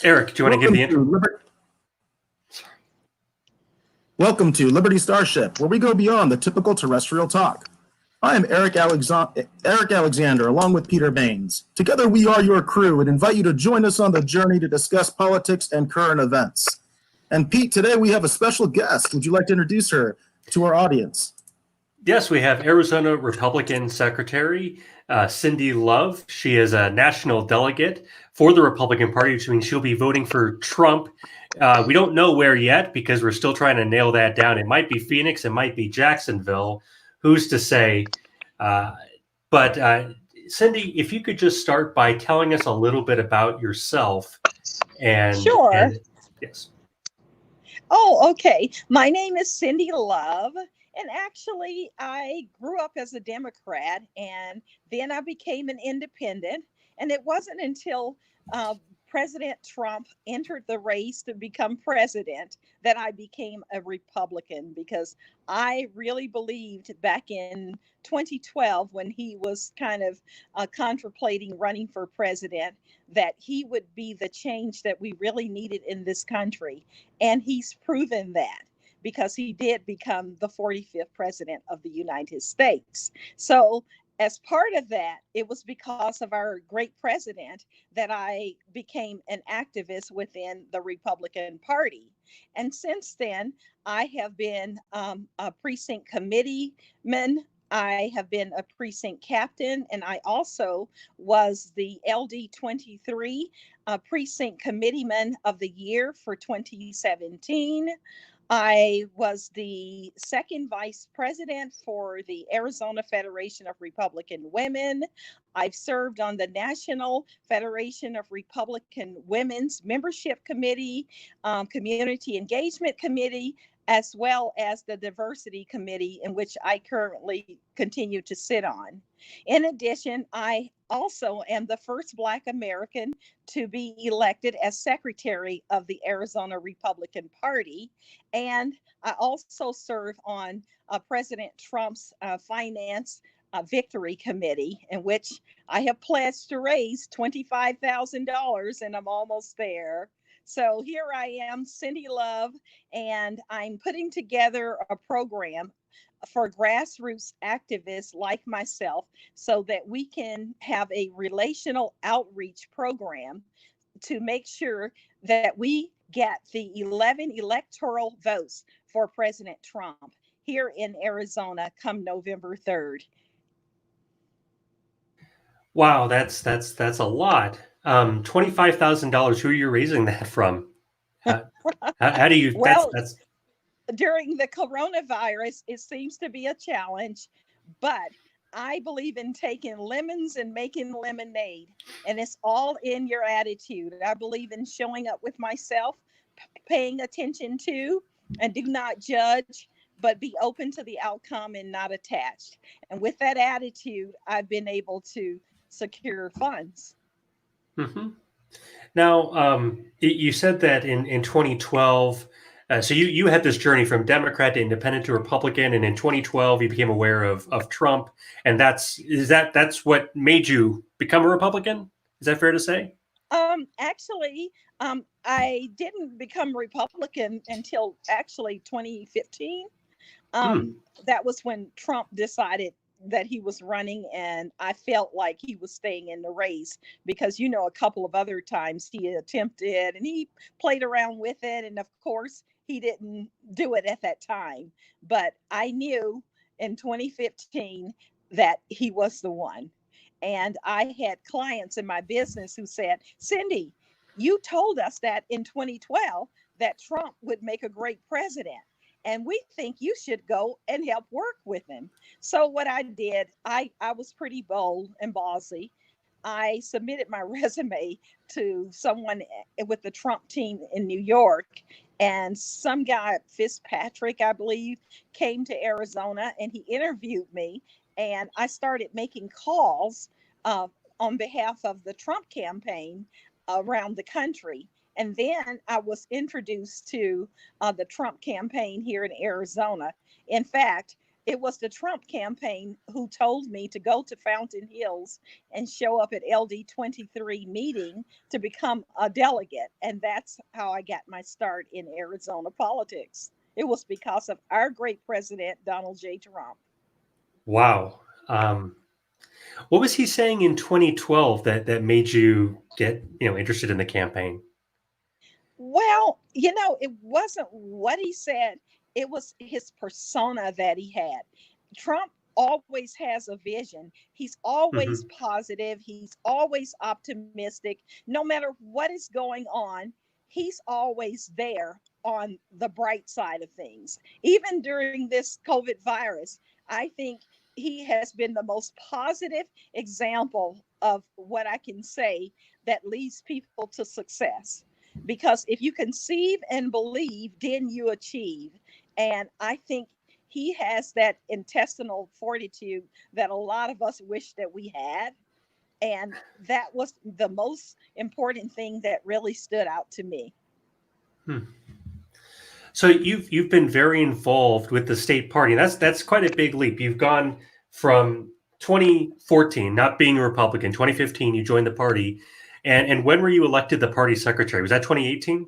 Eric, do you want to give the intro? Welcome to Liberty Starship, where we go beyond the typical terrestrial talk. I am Eric Alexander, along with Peter Baines. Together we are your crew and invite you to join us on the journey to discuss politics and current events. And Pete, today we have a special guest. Would you like to introduce her to our audience? Yes, we have Arizona Republican Secretary Cyndi Love. She is a national delegate for the Republican Party, which means she'll be voting for Trump. We don't know where yet because we're still trying to nail that down. It might be Phoenix, it might be Jacksonville. Who's to say? But Cyndi, if you could just start by telling us a little bit about yourself. Sure. Yes. Oh, okay. My name is Cyndi Love. And actually, I grew up as a Democrat, and then I became an independent. And it wasn't until President Trump entered the race to become president that I became a Republican, because I really believed back in 2012, when he was kind of contemplating running for president, that he would be the change that we really needed in this country. And he's proven that, because he did become the 45th president of the United States. So as part of that, it was because of our great president that I became an activist within the Republican Party. And since then, I have been a precinct committeeman. I have been a precinct captain, and I also was the LD23 precinct committeeman of the year for 2017. I was the second vice president for the Arizona Federation of Republican Women. I've served on the National Federation of Republican Women's Membership Committee, Community Engagement Committee, as well as the Diversity Committee, in which I currently continue to sit on. In addition, I also am the first Black American to be elected as secretary of the Arizona Republican Party. And I also serve on President Trump's Finance Victory Committee, in which I have pledged to raise $25,000, and I'm almost there. So here I am, Cyndi Love, and I'm putting together a program for grassroots activists like myself, so that we can have a relational outreach program to make sure that we get the 11 electoral votes for President Trump here in Arizona come November 3rd. Wow, that's a lot. $25,000. Who are you raising that from? How do you? Well, that's during the coronavirus, it seems to be a challenge, but I believe in taking lemons and making lemonade, and it's all in your attitude. I believe in showing up with myself, paying attention to, and do not judge, but be open to the outcome and not attached. And with that attitude, I've been able to secure funds. Mm-hmm. Now, you said that in 2012, so you had this journey from Democrat to Independent to Republican, and in 2012 you became aware of Trump, and that's what made you become a Republican? Is that fair to say? Actually, I didn't become Republican until actually 2015. That was when Trump decided that he was running, and I felt like he was staying in the race, because, you know, a couple of other times he attempted and he played around with it. And of course, he didn't do it at that time. But I knew in 2015 that he was the one. And I had clients in my business who said, Cyndi, you told us that in 2012 that Trump would make a great president, and we think you should go and help work with him. So what I did, I was pretty bold and ballsy. I submitted my resume to someone with the Trump team in New York, and some guy, Fitzpatrick, I believe, came to Arizona, and he interviewed me, and I started making calls on behalf of the Trump campaign around the country. And then I was introduced to the Trump campaign here in Arizona. In fact, it was the Trump campaign who told me to go to Fountain Hills and show up at LD 23 meeting to become a delegate. And that's how I got my start in Arizona politics. It was because of our great president, Donald J. Trump. Wow. What was he saying in 2012 that made you get, interested in the campaign? Well, it wasn't what he said. It was his persona that he had. Trump always has a vision. He's always positive. He's always optimistic. No matter what is going on, he's always there on the bright side of things. Even during this COVID virus, I think he has been the most positive example of what I can say that leads people to success. Because if you conceive and believe, then you achieve. And I think he has that intestinal fortitude that a lot of us wish that we had. And that was the most important thing that really stood out to me. So you've been very involved with the state party. That's quite a big leap. You've gone from 2014, not being a Republican, 2015, you joined the party. And when were you elected the party secretary? Was that 2018?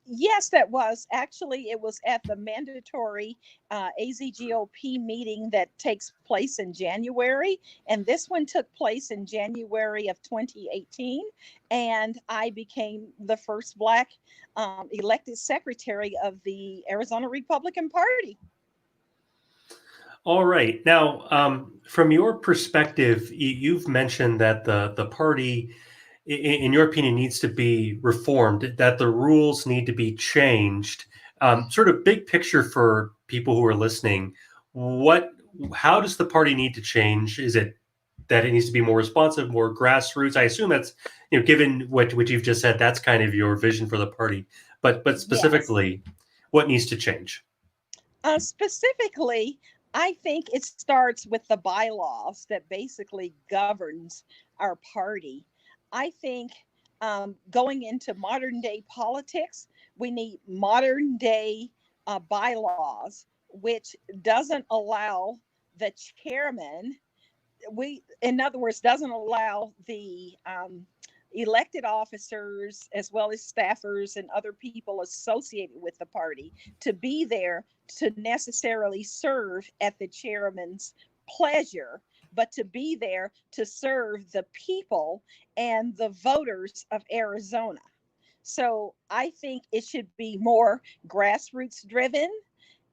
Yes, that was. Actually, it was at the mandatory AZGOP meeting that takes place in January. And this one took place in January of 2018. And I became the first Black elected secretary of the Arizona Republican Party. All right. Now, from your perspective, you've mentioned that the party, in your opinion, needs to be reformed, that the rules need to be changed. Sort of big picture for people who are listening, how does the party need to change? Is it that it needs to be more responsive, more grassroots? I assume that's, given what you've just said, that's kind of your vision for the party. But specifically, yes. What needs to change? Specifically, I think it starts with the bylaws that basically governs our party. I think going into modern day politics, we need modern day bylaws, which doesn't allow the chairman, in other words, doesn't allow the elected officers as well as staffers and other people associated with the party to be there to necessarily serve at the chairman's pleasure, but to be there to serve the people and the voters of Arizona. So I think it should be more grassroots driven.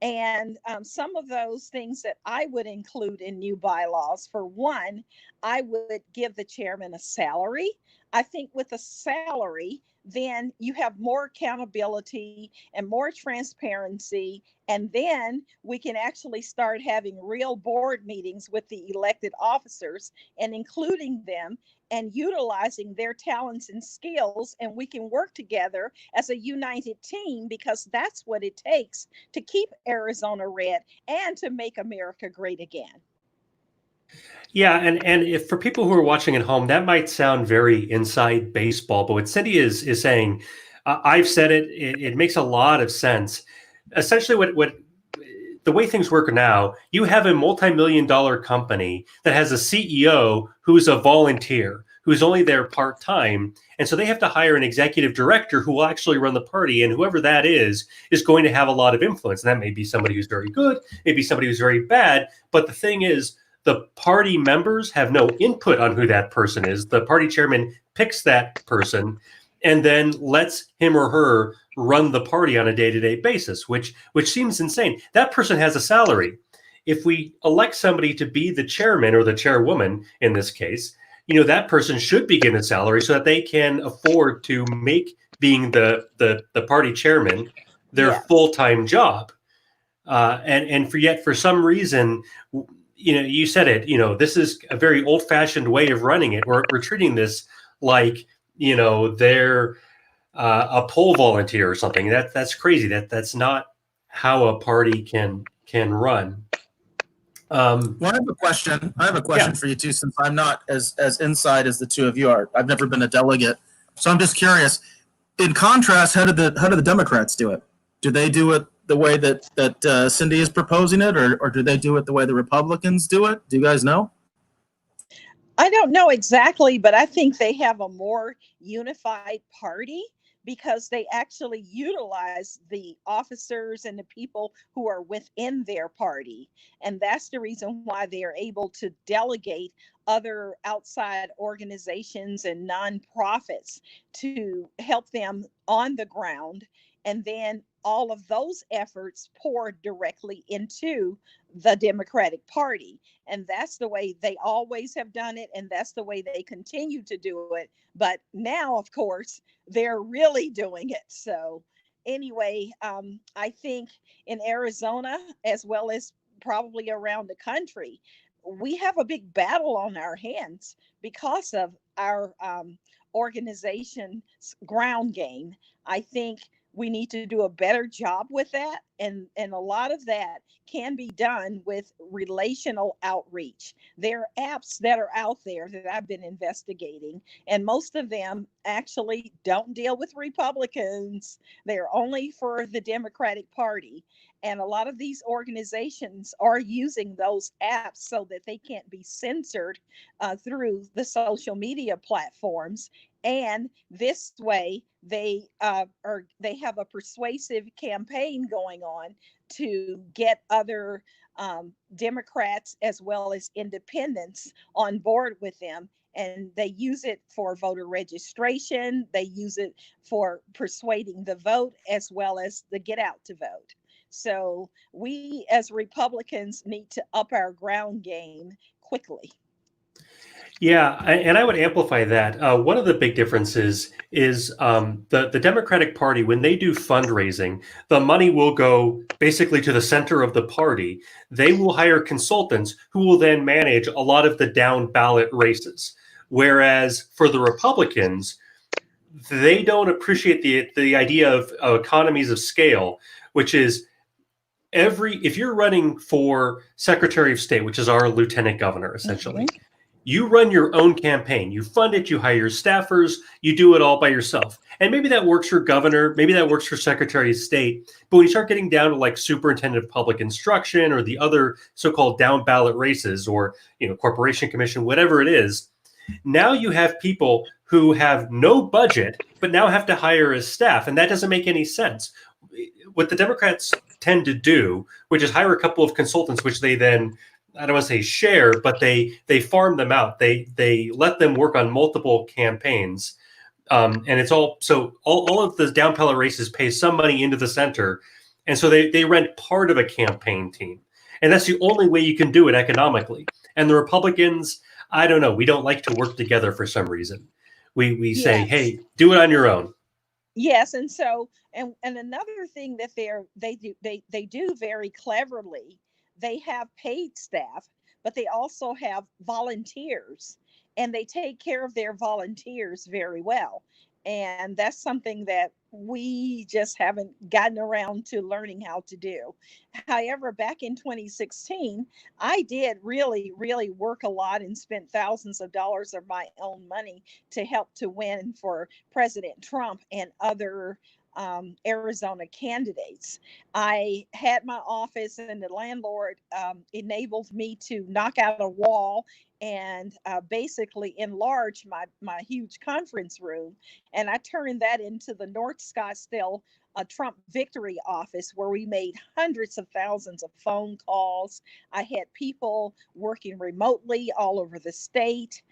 And some of those things that I would include in new bylaws, for one, I would give the chairman a salary. I think with a salary, then you have more accountability and more transparency. And then we can actually start having real board meetings with the elected officers and including them and utilizing their talents and skills. And we can work together as a united team, because that's what it takes to keep Arizona red and to make America great again. Yeah, and if for people who are watching at home, that might sound very inside baseball, but what Cyndi is saying, I've said it, it makes a lot of sense. Essentially, what the way things work now, you have a multi-million-dollar company that has a CEO who's a volunteer, who's only there part-time, and so they have to hire an executive director who will actually run the party, and whoever that is going to have a lot of influence. And that may be somebody who's very good, maybe somebody who's very bad, but the thing is, the party members have no input on who that person is. The party chairman picks that person and then lets him or her run the party on a day-to-day basis, which seems insane. That person has a salary. If we elect somebody to be the chairman or the chairwoman in this case, that person should be given a salary so that they can afford to make being the party chairman their full-time job. And for some reason, you said it, this is a very old-fashioned way of running it. We're treating this like, they're a poll volunteer or something. That's crazy. That's not how a party can run. Well, I have a question. For you too, since I'm not as inside as the two of you are. I've never been a delegate, so I'm just curious. In contrast, how do the Democrats do it? Do they do it the way that Cyndi is proposing it, or do they do it the way the Republicans do it? Do you guys know? I don't know exactly, but I think they have a more unified party because they actually utilize the officers and the people who are within their party. And that's the reason why they are able to delegate other outside organizations and nonprofits to help them on the ground. And then all of those efforts pour directly into the Democratic Party. And that's the way they always have done it. And that's the way they continue to do it. But now, of course, they're really doing it. So, anyway, I think in Arizona, as well as probably around the country, we have a big battle on our hands because of our organization's ground game. I think we need to do a better job with that, and a lot of that can be done with relational outreach. There are apps that are out there that I've been investigating, and most of them actually don't deal with Republicans. They're only for the Democratic Party, and a lot of these organizations are using those apps so that they can't be censored through the social media platforms. And this way, they have a persuasive campaign going on to get other Democrats as well as independents on board with them. And they use it for voter registration. They use it for persuading the vote as well as the get out to vote. So we as Republicans need to up our ground game quickly. Yeah, and I would amplify that. One of the big differences is the Democratic Party, when they do fundraising, the money will go basically to the center of the party. They will hire consultants who will then manage a lot of the down ballot races. Whereas for the Republicans, they don't appreciate the idea of economies of scale, which is if you're running for Secretary of State, which is our lieutenant governor, essentially. Mm-hmm. You run your own campaign. You fund it. You hire your staffers. You do it all by yourself. And maybe that works for governor. Maybe that works for Secretary of State. But when you start getting down to like superintendent of public instruction or the other so-called down ballot races or corporation commission, whatever it is, now you have people who have no budget but now have to hire a staff, and that doesn't make any sense. What the Democrats tend to do, which is hire a couple of consultants, which they then, I don't want to say share, but they farm them out. They let them work on multiple campaigns, and it's all of the down ballot races pay some money into the center, and so they rent part of a campaign team, and that's the only way you can do it economically. And the Republicans, I don't know, we don't like to work together for some reason. We say, Yes. hey, do it on your own. Yes, and so and another thing that they do very cleverly, they have paid staff, but they also have volunteers, and they take care of their volunteers very well. And that's something that we just haven't gotten around to learning how to do. However, back in 2016, I did really, really work a lot and spent thousands of dollars of my own money to help to win for President Trump and other Arizona candidates. I had my office, and the landlord enabled me to knock out a wall and basically enlarge my huge conference room. And I turned that into the North Scottsdale Trump Victory Office, where we made hundreds of thousands of phone calls. I had people working remotely all over the state.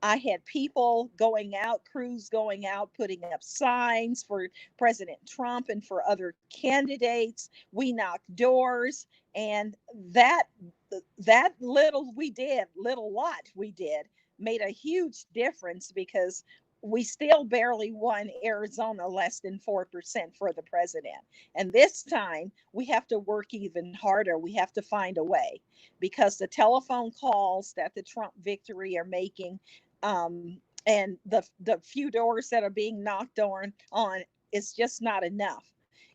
I had people going out, crews going out, putting up signs for President Trump and for other candidates. We knocked doors, and that little lot we did made a huge difference, because we still barely won Arizona, less than 4% for the president. And this time we have to work even harder. We have to find a way, because the telephone calls that the Trump Victory are making, and the few doors that are being knocked on is just not enough,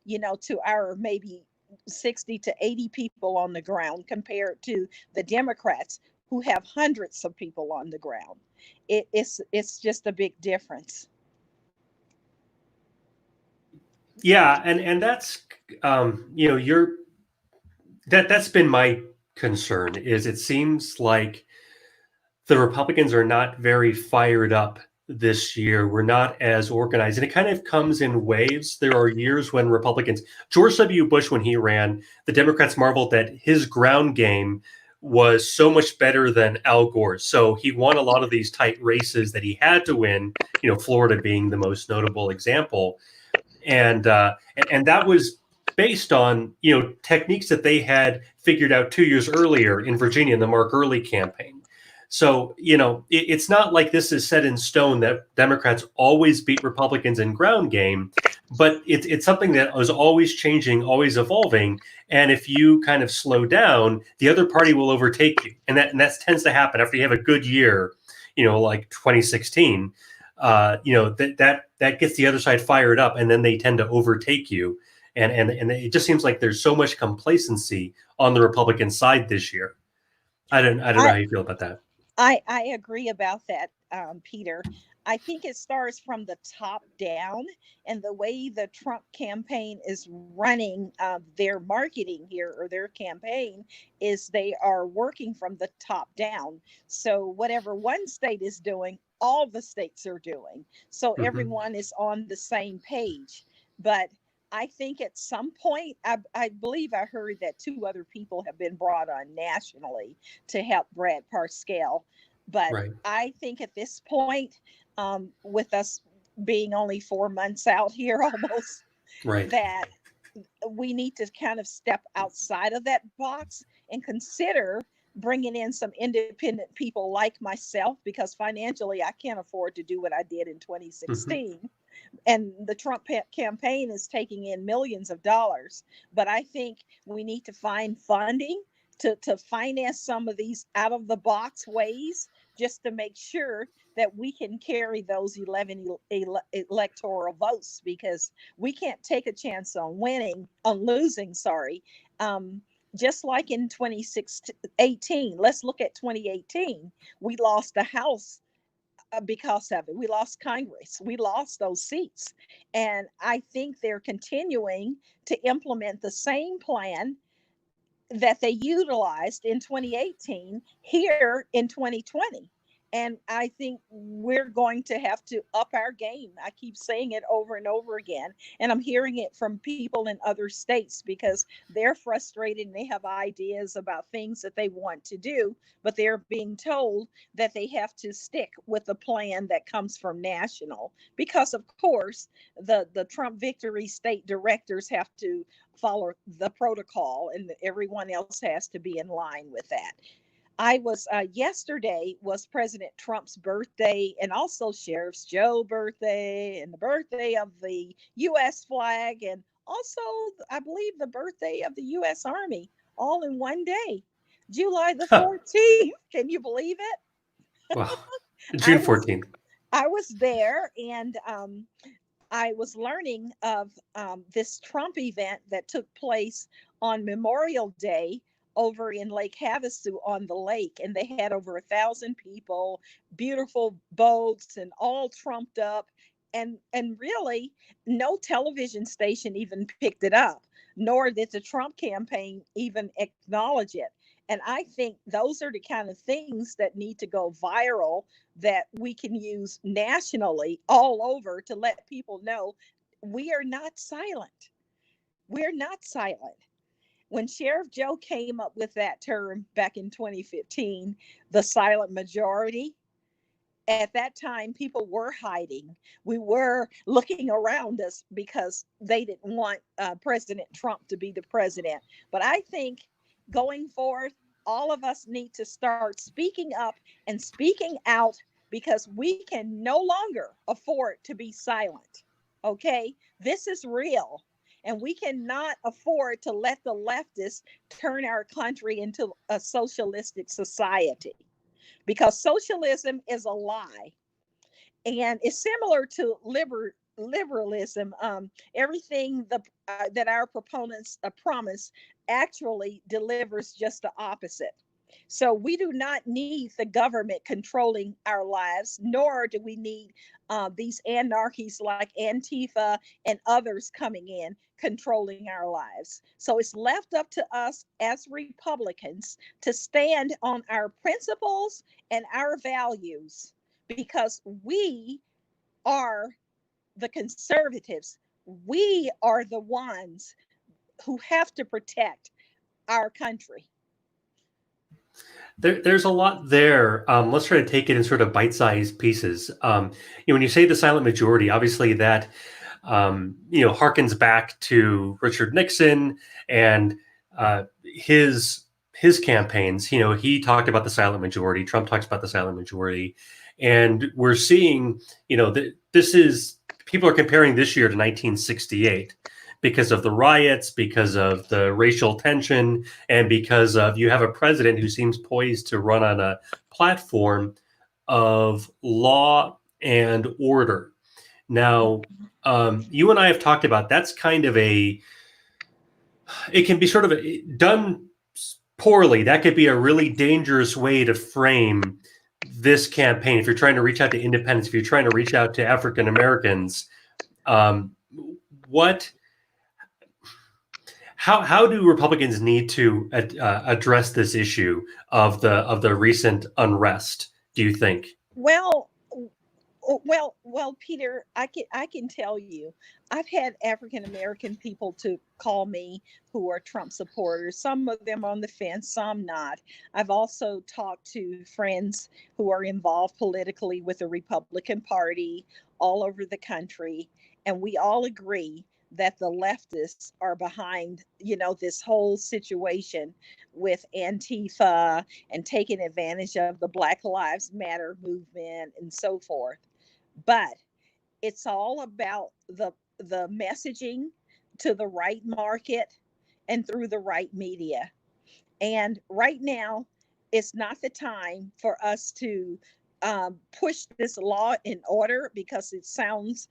to our maybe 60 to 80 people on the ground, compared to the Democrats who have hundreds of people on the ground. It's just a big difference. Yeah, and that's you're that's been my concern. Is it seems like the Republicans are not very fired up this year. We're not as organized, and it kind of comes in waves. There are years when Republicans, George W. Bush, when he ran, the Democrats marveled that his ground game was so much better than Al Gore's. So he won a lot of these tight races that he had to win. Florida being the most notable example, and that was based on techniques that they had figured out 2 years earlier in Virginia in the Mark Early campaign. So it's not like this is set in stone that Democrats always beat Republicans in ground game, but it's something that was always changing, always evolving. And if you kind of slow down, the other party will overtake you, and that tends to happen after you have a good year, like 2016. That gets the other side fired up, and then they tend to overtake you. And it just seems like there's so much complacency on the Republican side this year. I don't know how you feel about that. I agree about that, Peter. I think it starts from the top down, and the way the Trump campaign is running their marketing here, or their campaign, is they are working from the top down. So whatever one state is doing, all the states are doing. So Mm-hmm. everyone is on the same page. But I think at some point, I believe I heard that two other people have been brought on nationally to help Brad Parscale. But Right. I think at this point, with us being only 4 months out here almost, Right. that we need to kind of step outside of that box and consider bringing in some independent people like myself, because financially I can't afford to do what I did in Mm-hmm. 2016. And the Trump campaign is taking in millions of dollars. But I think we need to find funding to finance some of these out of the box ways, just to make sure that we can carry those 11 electoral votes, because we can't take a chance on losing, sorry. Um, just like in 2018, let's look at 2018. We lost the House because of it. We lost Congress. We lost those seats. And I think they're continuing to implement the same plan that they utilized in 2018 here in 2020. And I think we're going to have to up our game. I keep saying it over and over again. And I'm hearing it from people in other states, because they're frustrated and they have ideas about things that they want to do, but they're being told that they have to stick with the plan that comes from national. Because, of course, the Trump victory state directors have to follow the protocol, and everyone else has to be in line with that. I was yesterday was President Trump's birthday, and also Sheriff Joe's birthday, and the birthday of the U.S. flag, and also I believe the birthday of the U.S. Army, all in one day, July the Huh. 14th. Can you believe it? Well, I June was 14th. I was there, and I was learning of this Trump event that took place on Memorial Day over in Lake Havasu on the lake, and they had over 1,000 people, beautiful boats, and all trumped up, and really no television station even picked it up, nor did the Trump campaign even acknowledge it. And I think those are the kind of things that need to go viral, that we can use nationally all over to let people know we are not silent. We're not silent. When Sheriff Joe came up with that term back in 2015, the silent majority, at that time, people were hiding. We were looking around us because they didn't want President Trump to be the president. But I think going forward, all of us need to start speaking up and speaking out, because we can no longer afford to be silent. Okay? This is real. And we cannot afford to let the leftists turn our country into a socialistic society, because socialism is a lie, and it's similar to liberalism. Everything that our proponents promise actually delivers just the opposite. So we do not need the government controlling our lives, nor do we need these anarchies like Antifa and others coming in controlling our lives. So it's left up to us as Republicans to stand on our principles and our values, because we are the conservatives. We are the ones who have to protect our country. There's a lot there. Let's try to take it in sort of bite-sized pieces. When you say the silent majority, obviously that harkens back to Richard Nixon and his campaigns. He talked about the silent majority. Trump talks about the silent majority, and we're seeing, this is, people are comparing this year to 1968. Because of the riots, because of the racial tension, and because of you have a president who seems poised to run on a platform of law and order. Now, you and I have talked about that's kind of it can be sort of done poorly. That could be a really dangerous way to frame this campaign. If you're trying to reach out to independents, if you're trying to reach out to African Americans, How do Republicans need to address this issue of the recent unrest, do you think? Well, Peter, I can tell you, I've had African American people to call me who are Trump supporters. Some of them on the fence, some not. I've also talked to friends who are involved politically with the Republican Party all over the country, and we all agree that the leftists are behind, this whole situation with Antifa and taking advantage of the Black Lives Matter movement and so forth. But it's all about the messaging to the right market and through the right media. And right now, it's not the time for us to push this law and order, because it sounds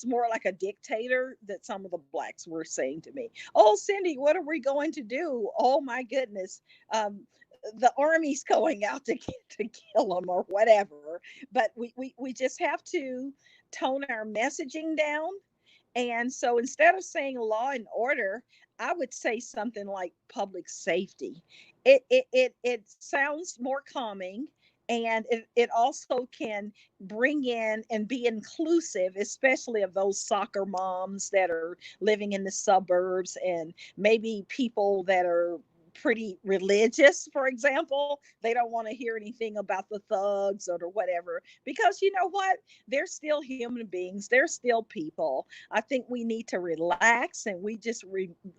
more like a dictator that some of the blacks were saying to me. Oh, Cyndi, what are we going to do? Oh my goodness. The army's going out to kill them or whatever. But we just have to tone our messaging down. And so instead of saying law and order, I would say something like public safety. It sounds more calming, and it also can bring in and be inclusive, especially of those soccer moms that are living in the suburbs, and maybe people that are pretty religious, for example. They don't want to hear anything about the thugs or whatever, because you know what? They're still human beings. They're still people. I think we need to relax, and we just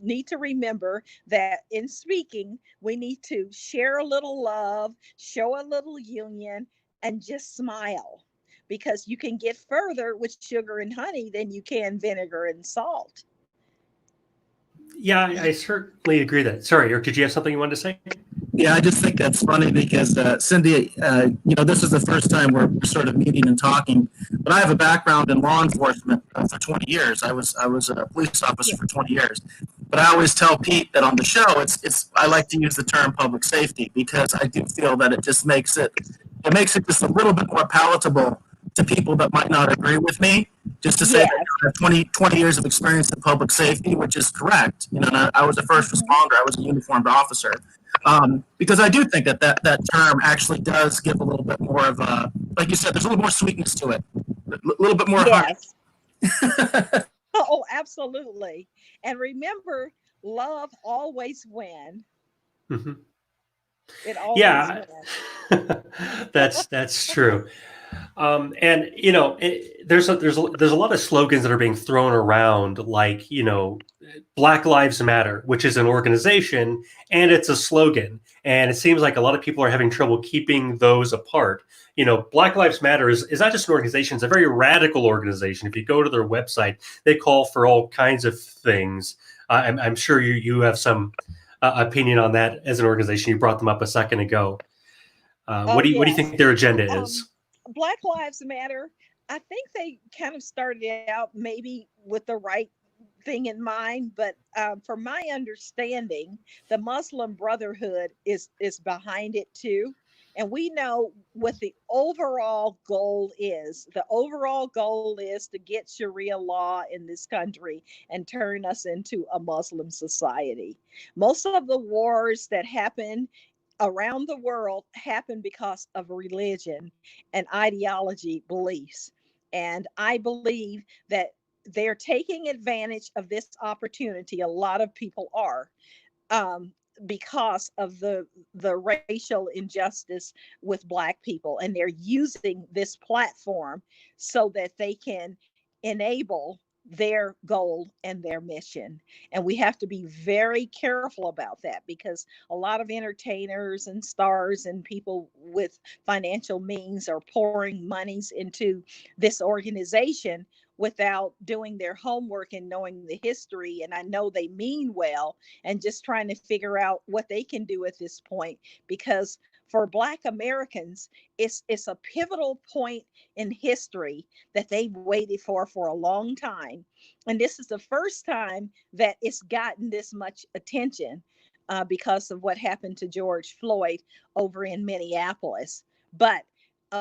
need to remember that in speaking, we need to share a little love, show a little union, and just smile, because you can get further with sugar and honey than you can vinegar and salt. Yeah, I certainly agree that. Sorry, Eric, did you have something you wanted to say? Yeah, I just think that's funny because Cyndi, this is the first time we're sort of meeting and talking. But I have a background in law enforcement for 20 years. I was a police officer for 20 years. But I always tell Pete that on the show, I like to use the term public safety, because I do feel that it just makes it just a little bit more palatable to people that might not agree with me. Just to say that I have 20 years of experience in public safety, which is correct. I was a first responder. I was a uniformed officer. Because I do think that term actually does give a little bit more of a, like you said, there's a little more sweetness to it, a little bit more. Yes. Oh, absolutely. And remember, love always wins. Mm-hmm. It always wins. That's true. And there's a lot of slogans that are being thrown around, like Black Lives Matter, which is an organization and it's a slogan, and it seems like a lot of people are having trouble keeping those apart. Black Lives Matter is not just an organization; it's a very radical organization. If you go to their website, they call for all kinds of things. I'm sure you have some opinion on that as an organization. You brought them up a second ago. What do you think their agenda is? Black Lives Matter, I think they kind of started out maybe with the right thing in mind, but from my understanding, the Muslim Brotherhood is behind it too. And we know what the overall goal is. The overall goal is to get Sharia law in this country and turn us into a Muslim society. Most of the wars that happen around the world happen because of religion and ideology beliefs. And I believe that they're taking advantage of this opportunity. A lot of people are, um, because of the racial injustice with Black people, and they're using this platform so that they can enable their goal and their mission. And we have to be very careful about that, because a lot of entertainers and stars and people with financial means are pouring monies into this organization without doing their homework and knowing the history. And I know they mean well, and just trying to figure out what they can do at this point, because for Black Americans, it's a pivotal point in history that they've waited for a long time. And this is the first time that it's gotten this much attention, because of what happened to George Floyd over in Minneapolis. But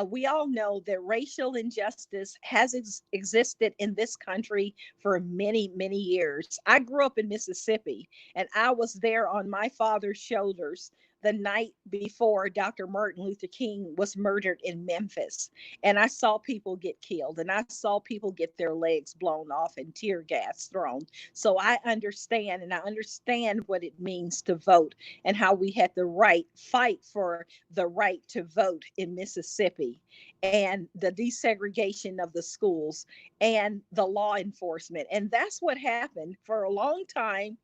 we all know that racial injustice has existed in this country for many, many years. I grew up in Mississippi, and I was there on my father's shoulders the night before Dr. Martin Luther King was murdered in Memphis. And I saw people get killed, and I saw people get their legs blown off and tear gas thrown. So I understand, and I understand what it means to vote, and how we had the right fight for the right to vote in Mississippi, and the desegregation of the schools and the law enforcement. And that's what happened for a long time.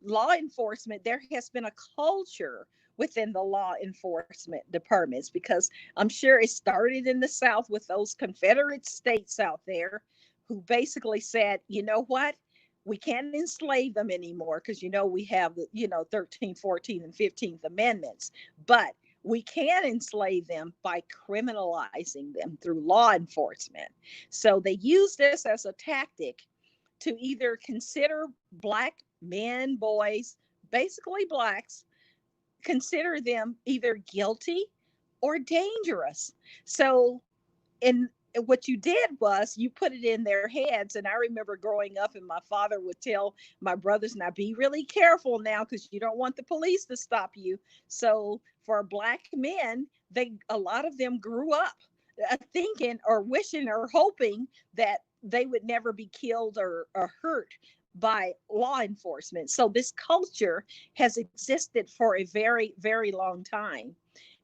Law enforcement, there has been a culture within the law enforcement departments, because I'm sure it started in the South with those Confederate states out there who basically said, you know what? We can't enslave them anymore, because, we have the, 13th, 14th, and 15th Amendments. But we can enslave them by criminalizing them through law enforcement. So they use this as a tactic to either consider Black men, boys, basically Blacks, consider them either guilty or dangerous. So, in what you did was you put it in their heads. And I remember growing up, and my father would tell my brothers, now be really careful now, because you don't want the police to stop you. So for Black men, a lot of them grew up thinking or wishing or hoping that they would never be killed or hurt by law enforcement. So this culture has existed for a very, very long time.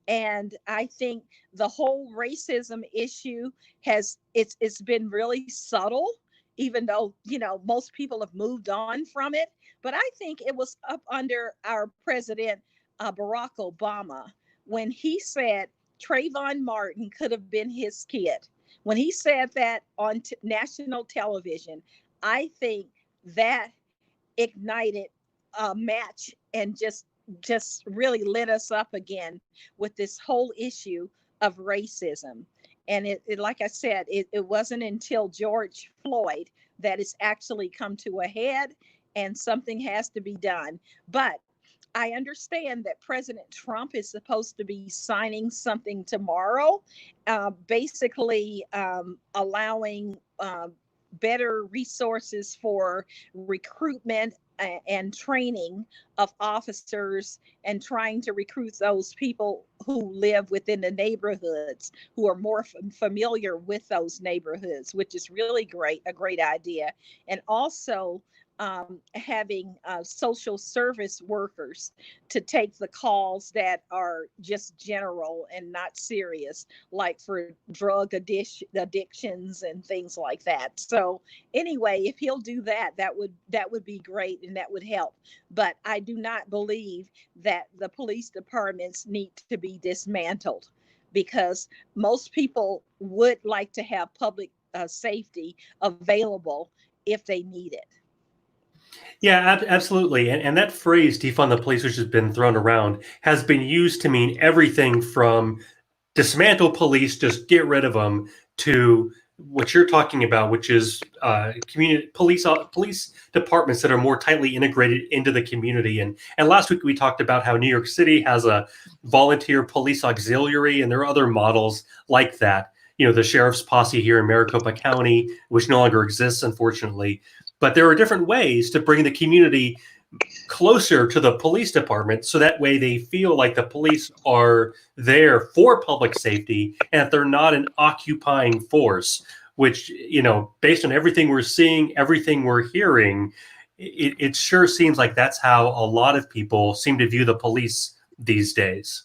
And I think the whole racism issue it's been really subtle, even though, most people have moved on from it. But I think it was up under our president, Barack Obama, when he said Trayvon Martin could have been his kid. When he said that on national television, I think that ignited a match, and just really lit us up again with this whole issue of racism. And it like I said, it wasn't until George Floyd that it's actually come to a head, and something has to be done. But I understand that President Trump is supposed to be signing something tomorrow, basically allowing better resources for recruitment and training of officers, and trying to recruit those people who live within the neighborhoods, who are more familiar with those neighborhoods, which is really a great idea. And also having social service workers to take the calls that are just general and not serious, like for drug addictions and things like that. So anyway, if he'll do that, that would be great, and that would help. But I do not believe that the police departments need to be dismantled, because most people would like to have public safety available if they need it. Yeah, absolutely. And that phrase, defund the police, which has been thrown around, has been used to mean everything from dismantle police, just get rid of them, to what you're talking about, which is community police departments that are more tightly integrated into the community. And last week we talked about how New York City has a volunteer police auxiliary, and there are other models like that. You know, the sheriff's posse here in Maricopa County, which no longer exists, unfortunately. But there are different ways to bring the community closer to the police department, so that way they feel like the police are there for public safety and that they're not an occupying force, which, you know, based on everything we're seeing, everything we're hearing, it sure seems like that's how a lot of people seem to view the police these days.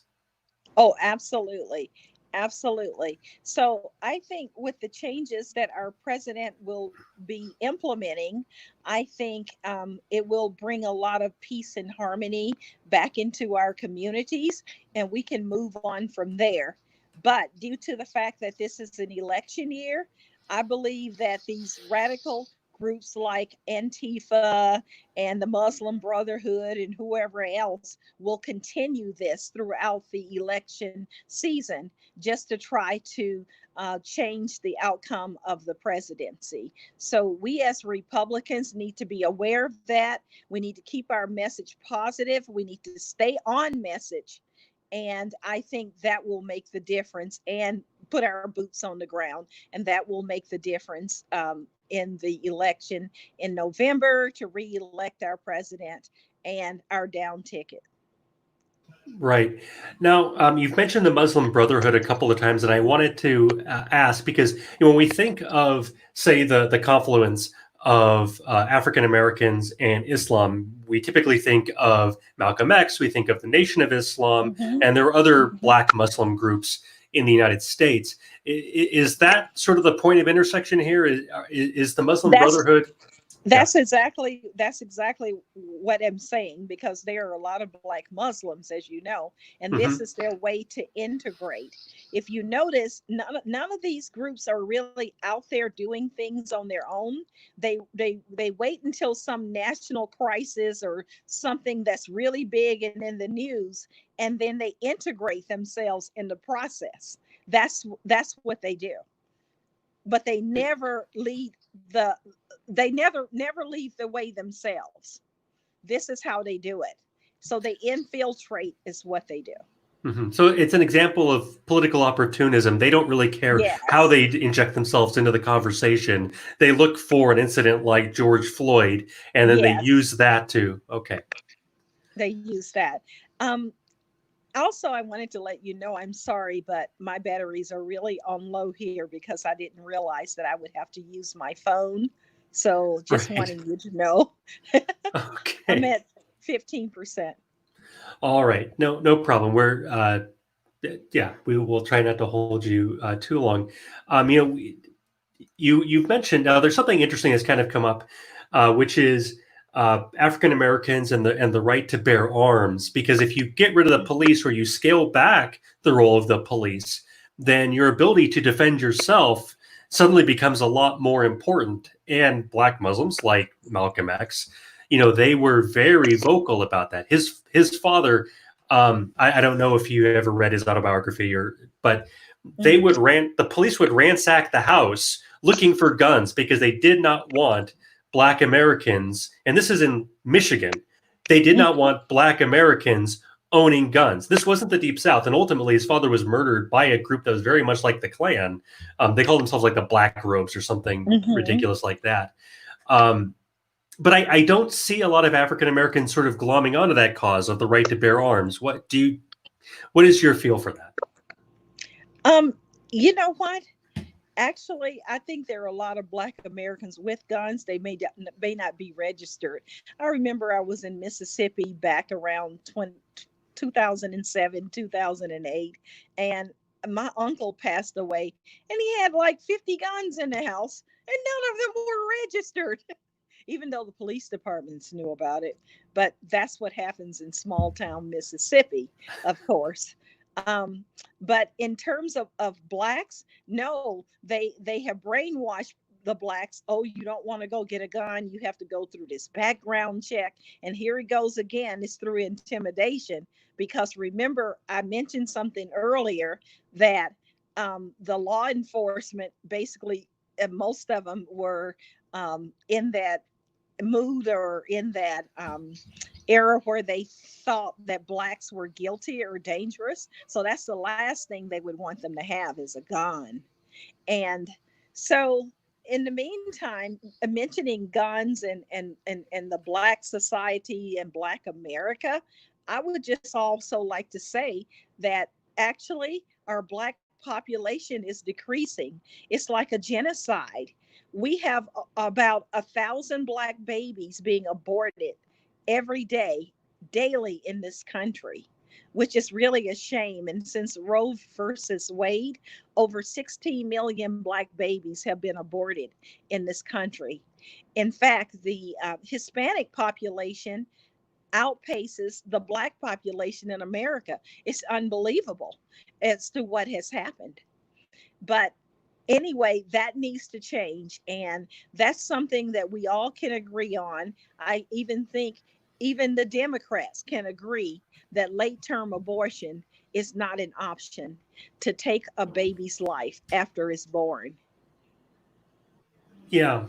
Oh, absolutely. Absolutely. So I think with the changes that our president will be implementing, I think it will bring a lot of peace and harmony back into our communities, and we can move on from there. But due to the fact that this is an election year, I believe that these radical groups like Antifa and the Muslim Brotherhood and whoever else will continue this throughout the election season, just to try to change the outcome of the presidency. So we as Republicans need to be aware of that. We need to keep our message positive. We need to stay on message. And I think that will make the difference, and put our boots on the ground. And that will make the difference in the election in November to re-elect our president and our down ticket. Right. Now, you've mentioned the Muslim Brotherhood a couple of times, and I wanted to ask because, you know, when we think of, say, the confluence of African Americans and Islam, we typically think of Malcolm X, we think of the Nation of Islam, Mm-hmm. and there are other Mm-hmm. Black Muslim groups in the United States. Is that sort of the point of intersection here? Is the Muslim That's Brotherhood? That's exactly what I'm saying, because there are a lot of Black Muslims, as you know, and this Mhm. is their way to integrate. If you notice, none of these groups are really out there doing things on their own. They wait until some national crisis or something that's really big and in the news, and then they integrate themselves in the process. That's what they do, but the they never leave the way themselves. This is how they do it. So they infiltrate is what they do. Mhm. So it's an example of political opportunism. They don't really care how Yes. they inject themselves into the conversation. They look for an incident like George Floyd, and then they Yes, use that to, okay. they use that. Um, Also, I wanted to let you know, I'm sorry, but my batteries are really on low here because I didn't realize that I would have to use my phone. So just Right. wanting you to know, I'm Okay. at 15%. All right. No problem. Yeah, we will try not to hold you too long. You know, you've mentioned there's something interesting that's kind of come up, which is African Americans and the right to bear arms. Because if you get rid of the police or you scale back the role of the police, then your ability to defend yourself suddenly becomes a lot more important. And Black Muslims like Malcolm X, you know, they were very vocal about that. His father, I don't know if you ever read his autobiography, but Mhm. the police would ransack the house looking for guns because they did not want Black Americans, and this is in Michigan, they did not Mhm. want Black Americans owning guns. This wasn't the Deep South, and ultimately his father was murdered by a group that was very much like the Klan. They called themselves like the Black Robes or something Mhm. ridiculous like that. Um, but I don't see a lot of African Americans sort of glomming onto that cause of the right to bear arms. What is your feel for that? Um, you know what? Actually, I think there are a lot of Black Americans with guns. They may not be registered. I remember I was in Mississippi back around 2007, 2008, and my uncle passed away, and he had like 50 guns in the house, and none of them were registered, even though the police departments knew about it. But that's what happens in small town Mississippi, of course. Um, but in terms of blacks, no, they have brainwashed the blacks. Oh, you don't want to go get a gun, you have to go through this background check. And here it goes again, it's through intimidation. Because remember, I mentioned something earlier that the law enforcement basically most of them were in that mood or in that era where they thought that blacks were guilty or dangerous. So that's the last thing they would want them to have is a gun. And so in the meantime, mentioning guns and the black society and black America, I would just also like to say that actually our black population is decreasing. It's like a genocide. We have about 1,000 black babies being aborted every day, daily in this country, which is really a shame. And since Roe versus Wade, over 16 million black babies have been aborted in this country. In fact, the Hispanic population outpaces the black population in America. It's unbelievable as to what has happened. But anyway, that needs to change. And that's something that we all can agree on. I even think even the Democrats can agree that late term abortion is not an option to take a baby's life after it's born. Yeah.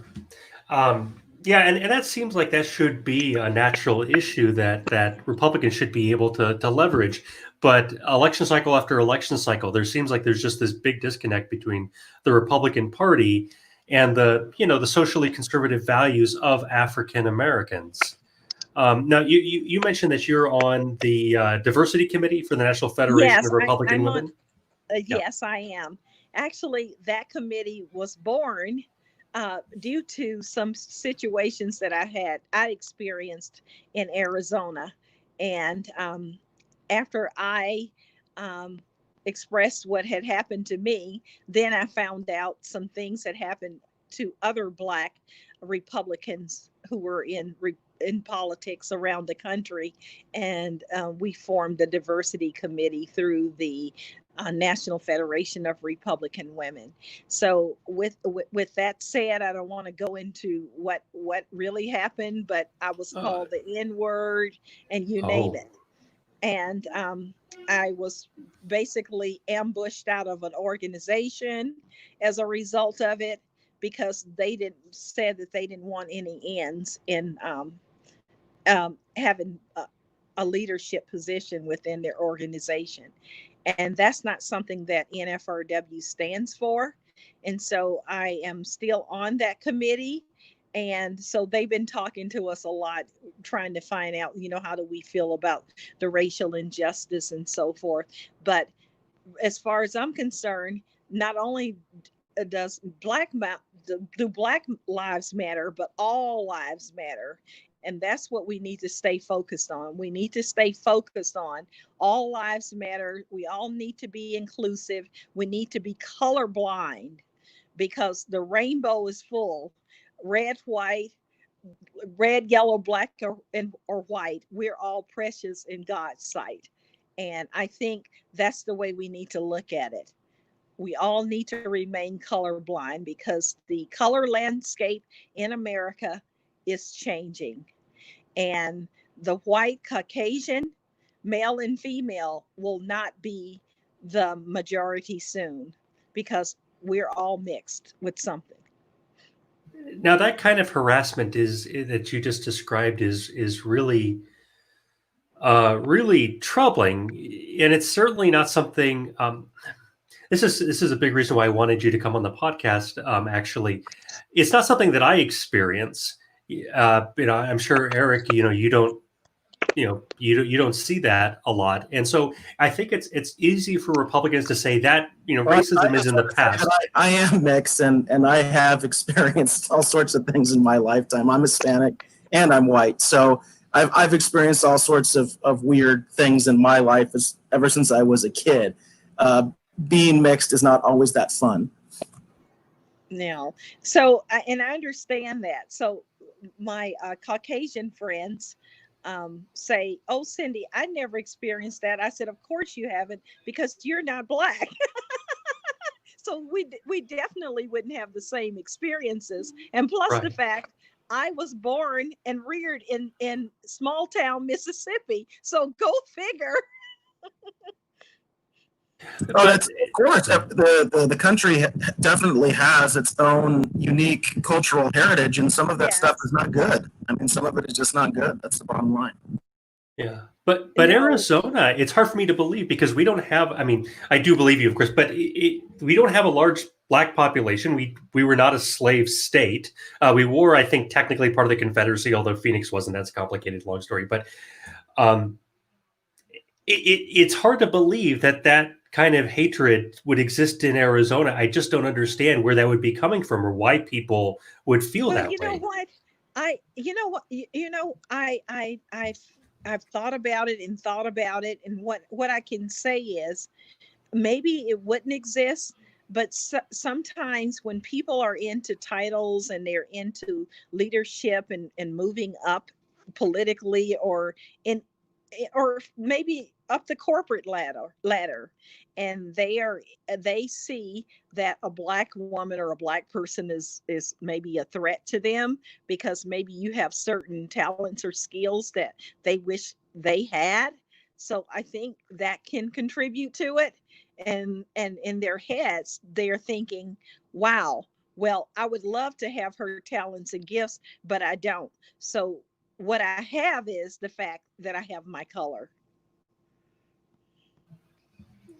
Yeah, and that seems like that should be a natural issue that Republicans should be able to leverage. But election cycle after election cycle, there seems like there's just this big disconnect between the Republican Party and the socially conservative values of African Americans. Now, you mentioned that you're on the diversity committee for the National Federation Yes, of Republican I'm Women. Yeah. yes, I am. Actually, that committee was born due to some situations that I experienced in Arizona. And after I um, expressed what had happened to me, then I found out some things had happened to other Black Republicans who were in politics around the country, and we formed the diversity committee through the National Federation of Republican Women. So, with that said, I don't want to go into what really happened, but I was called the N word, and you name Oh, it. And I was basically ambushed out of an organization as a result of it because they didn't said that they didn't want any ends in having a leadership position within their organization. And that's not something that NFRW stands for. And so I am still on that committee. And so they've been talking to us a lot, trying to find out, how do we feel about the racial injustice and so forth. But as far as I'm concerned, not only does do Black lives matter, but all lives matter. And that's what we need to stay focused on. We need to stay focused on all lives matter. We all need to be inclusive. We need to be colorblind because the rainbow is full. Red, white, red, yellow, black, or white. We're all precious in God's sight. And I think that's the way we need to look at it. We all need to remain colorblind because the color landscape in America is changing. And the white Caucasian, male and female, will not be the majority soon because we're all mixed with something. now that kind of harassment is that you just described is really really troubling, and it's certainly not something. This is a big reason why I wanted you to come on the podcast. Actually, it's not something that I experience. I'm sure Eric, you don't see that a lot, and so I think it's easy for Republicans to say that racism is in the past. I am mixed, and I have experienced all sorts of things in my lifetime. I'm Hispanic and I'm white, so I've experienced all sorts of weird things in my life ever since I was a kid. Being mixed is not always that fun. No. So, and I understand that. So my Caucasian friends say, "Oh, Cyndi, I never experienced that." I said, "Of course you haven't, because you're not Black." So we definitely wouldn't have the same experiences. And plus the Right. fact I was born and reared in small town Mississippi. So go figure. Oh, But that's of course. The country definitely has its own unique cultural heritage, and some of that stuff Yes. is not good. I mean, some of it is just not good. That's the bottom line. yeah, but No, Arizona, it's hard for me to believe because we don't have. I mean, I do believe you, of course, but we don't have a large black population. We were not a slave state. We were, I think, technically part of the Confederacy, although Phoenix wasn't. That's a complicated, long story. But um, it's hard to believe that that kind of hatred would exist in Arizona. I just don't understand where that would be coming from or why people would feel well, that you know way. what? You know what? I've thought about it and thought about it, and what I can say is maybe it wouldn't exist, but sometimes when people are into titles and they're into leadership and moving up politically in or maybe up the corporate ladder, and they see that a black woman or a black person is maybe a threat to them because maybe you have certain talents or skills that they wish they had. So I think that can contribute to it. And in their heads they're thinking, wow, well, I would love to have her talents and gifts, but I don't. So what I have is the fact that I have my color.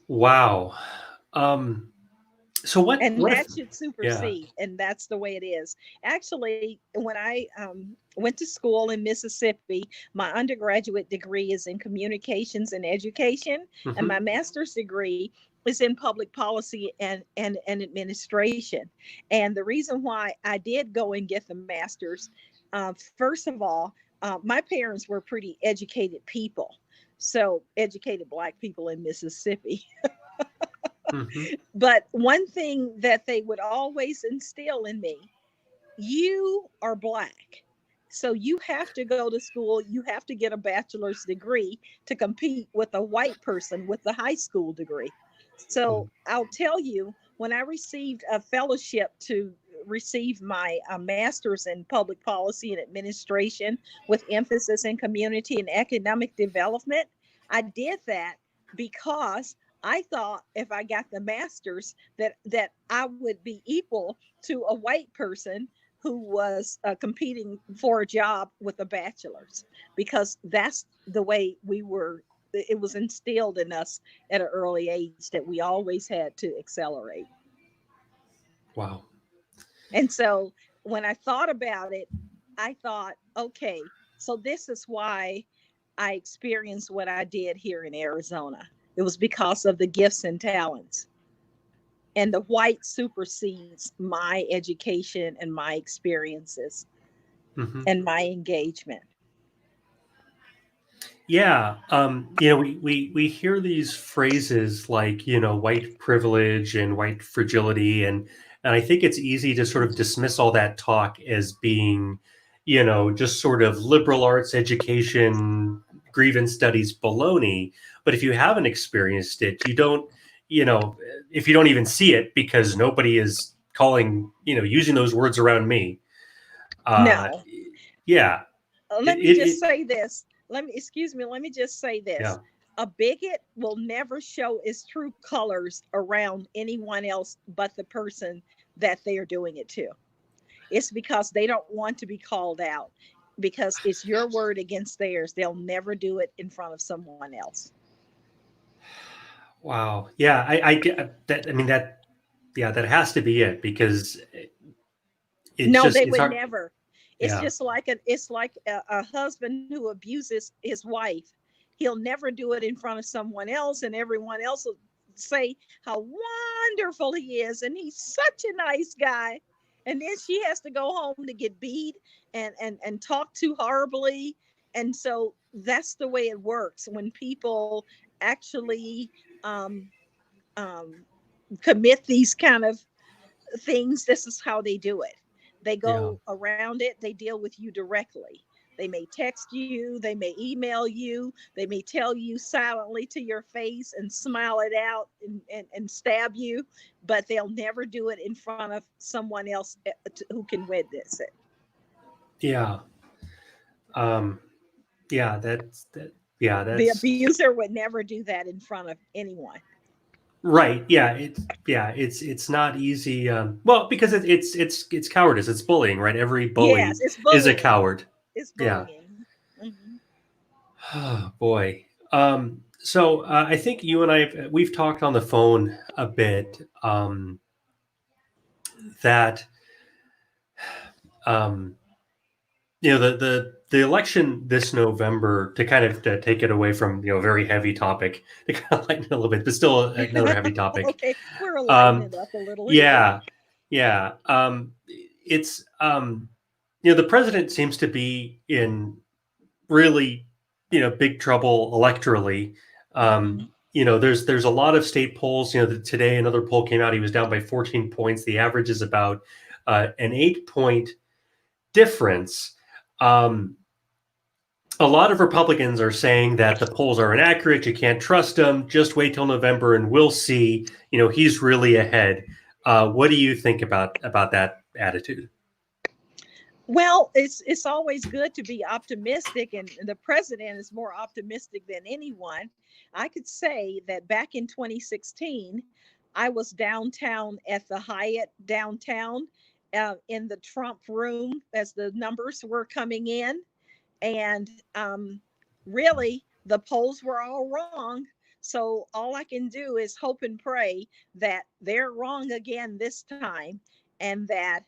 Wow. Um, so And what if? that should Yeah. supersede, and that's the way it is. Actually, when I went to school in Mississippi, my undergraduate degree is in communications and education, and my Hmm. master's degree is in public policy and administration. And the reason why I did go and get the master's, first of all, my parents were pretty educated people, so educated black people in Mississippi. Hmm. But one thing that they would always instill in me, you are black. So you have to go to school, you have to get a bachelor's degree to compete with a white person with the high school degree. So I'll tell you, when I received a fellowship to receive my master's in public policy and administration with emphasis in community and economic development, I did that because I thought if I got the master's that I would be equal to a white person who was competing for a job with a bachelor's, because that's the way we were. It was instilled in us at an early age that we always had to accelerate. Wow. And so when I thought about it, I thought, okay, so this is why I experienced what I did here in Arizona. It was because of the gifts and talents. And the white supersedes my education and my experiences Hmm. and my engagement. Yeah. We hear these phrases like, white privilege and white fragility, and I think it's easy to sort of dismiss all that talk as being, just sort of liberal arts education, grievance studies baloney. But if you haven't experienced it, you don't, you know, if you don't even see it because nobody is calling, using those words around me. Uh, No, yeah. let me It just say this. Excuse me, let me just say yeah. this. A bigot will never show its true colors around anyone else but the person that they are doing it to. It's because they don't want to be called out, because it's your word against theirs. They'll never do it in front of someone else. Wow. Yeah, I get that. I mean, yeah, that has to be it because it's No, just, they it's would hard. never. It's Yeah. just like a husband who abuses his wife. He'll never do it in front of someone else, and everyone else will say how wonderful he is, and he's such a nice guy. And then she has to go home to get beat and talked to horribly. And so that's the way it works when people actually um, um, commit these kind of things. This is how they do it. They Yeah. go around it, they deal with you directly. They may text you, they may email you, they may tell you silently to your face and smile it out and stab you, but they'll never do it in front of someone else who can witness it. Yeah. Um, yeah, that's that. Yeah, The that's abuser would never do that in front of anyone. Right. It's not easy. Well, because it's cowardice. It's bullying, right? Every Yes, bully it's is a bullying. coward. It's Yeah. bullying. Mhm. Oh, boy. So I think you and we've talked on the phone a bit. That um, the election this November, to kind of to take it away from a very heavy topic, to kind of lighten it a little bit, but still another heavy topic. Okay, we're lighten Um, it up a little here. yeah, yeah. It's the president seems to be in really big trouble electorally. Mhm. There's a lot of state polls. Today another poll came out. He was down by 14 points. The average is about an 8 point difference. Um, a lot of Republicans are saying that the polls are inaccurate. You can't trust them. Just wait till November and we'll see. He's really ahead. What do you think about that attitude? Well, it's always good to be optimistic, and the president is more optimistic than anyone. I could say that back in 2016, I was downtown at the Hyatt downtown, in the Trump room as the numbers were coming in, and really the polls were all wrong. So all I can do is hope and pray that they're wrong again this time, and that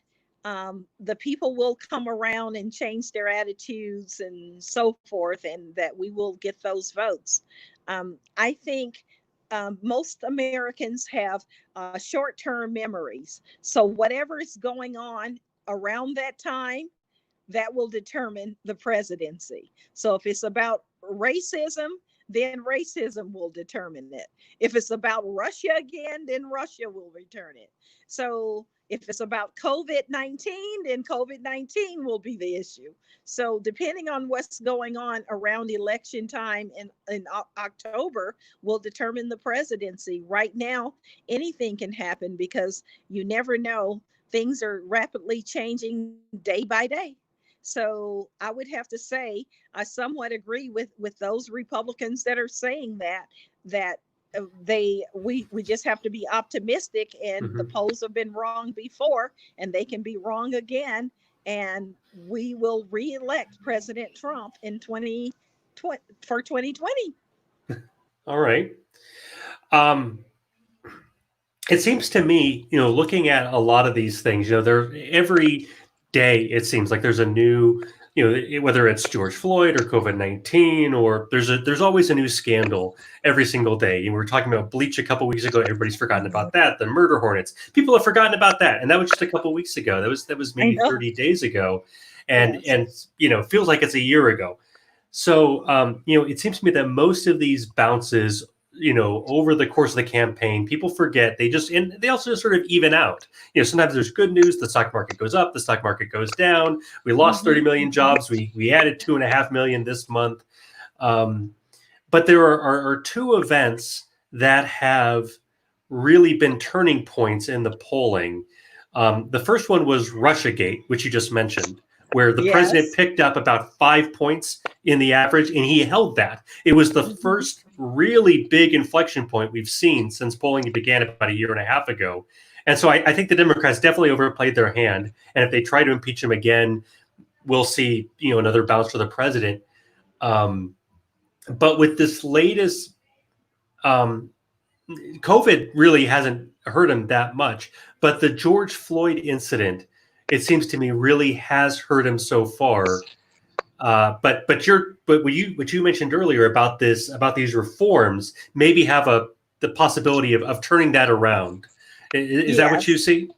the people will come around and change their attitudes and so forth, and that we will get those votes. I think most Americans have short-term memories, so whatever is going on around that time, that will determine the presidency. So if it's about racism, then racism will determine it. If it's about Russia again, then Russia will return it. So if it's about COVID-19, then COVID-19 will be the issue. So depending on what's going on around election time in October will determine the presidency. Right now, anything can happen because you never know. Things are rapidly changing day by day. So I would have to say I somewhat agree with those Republicans that are saying that we just have to be optimistic, and the Mhm. polls have been wrong before and they can be wrong again, and we will reelect President Trump in 2020 for 2020. All right. Um, it seems to me, looking at a lot of these things, there every day it seems like there's a new, whether it's George Floyd or COVID-19, or there's always a new scandal every single day. And we were talking about bleach a couple weeks ago. Everybody's forgotten about that. The murder hornets, people have forgotten about that, and that was just a couple weeks ago. That was I maybe know. 30 days ago, and Yes. feels like it's a year ago. So, it seems to me that most of these bounces, over the course of the campaign, people forget. And they also just sort of even out. Sometimes there's good news. The stock market goes up. The stock market goes down. We lost 30 Mhm. million jobs. We added 2.5 million this month. Um, but there are two events that have really been turning points in the polling. The first one was Russiagate, which you just mentioned, where the president Yes. picked up about 5 points in the average, and he held that. It was the Mhm. first really big inflection point we've seen since polling began about a year and a half ago. And so I think the Democrats definitely overplayed their hand. And if they try to impeach him again, we'll see, another bounce for the president. Um, but with this latest, um, COVID really hasn't hurt him that much, but the George Floyd incident, it seems to me, really has hurt him so far. But what you mentioned earlier about these reforms maybe have the possibility of turning that around. Is that what you Yes. see?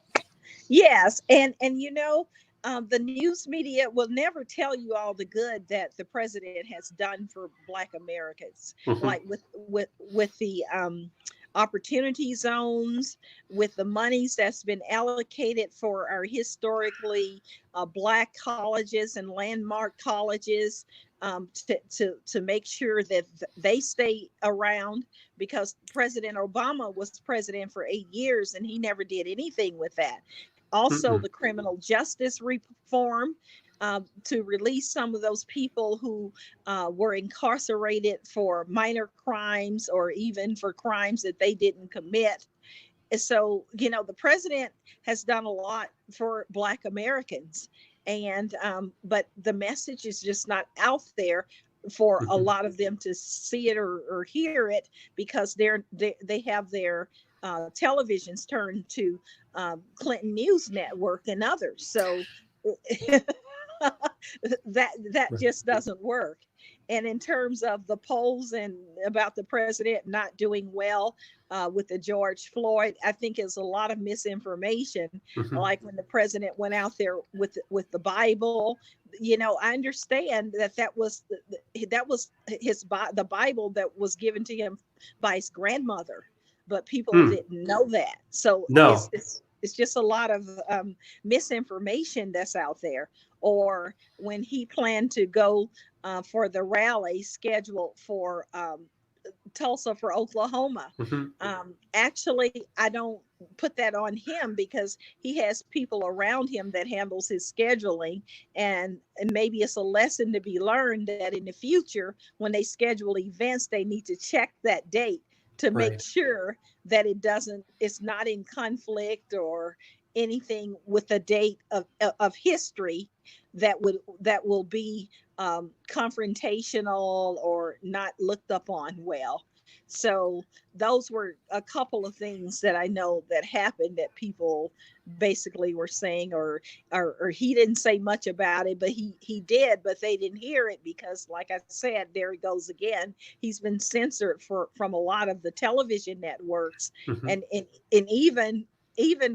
Yes, and the news media will never tell you all the good that the president has done for Black Americans, Hmm. like with the opportunity zones, with the monies that's been allocated for our historically Black colleges and landmark colleges. To make sure that they stay around, because President Obama was president for 8 years and he never did anything with that. Also Mm-mm. the criminal justice reform, to release some of those people who were incarcerated for minor crimes or even for crimes that they didn't commit. So, the president has done a lot for Black Americans, and but the message is just not out there for a lot of them to see it or hear it, because they have their televisions turned to Clinton News Network and others. So that just doesn't work. And in terms of the polls and about the president not doing well with the George Floyd, I think is a lot of misinformation. Like when the president went out there with the Bible, I understand that was the Bible that was given to him by his grandmother, but people didn't know that. So no. It's just a lot of misinformation that's out there. Or when he planned to go for the rally scheduled for Tulsa for Oklahoma. Actually, I don't put that on him, because he has people around him that handles his scheduling, and maybe it's a lesson to be learned that in the future, when they schedule events, they need to check that date to make sure that it's not in conflict or anything with the date of history that will be confrontational or not looked upon well. So those were a couple of things that I know that happened that people basically were saying, or he didn't say much about it, but he did, but they didn't hear it because, like I said, there he goes again. He's been censored from a lot of the television networks, and even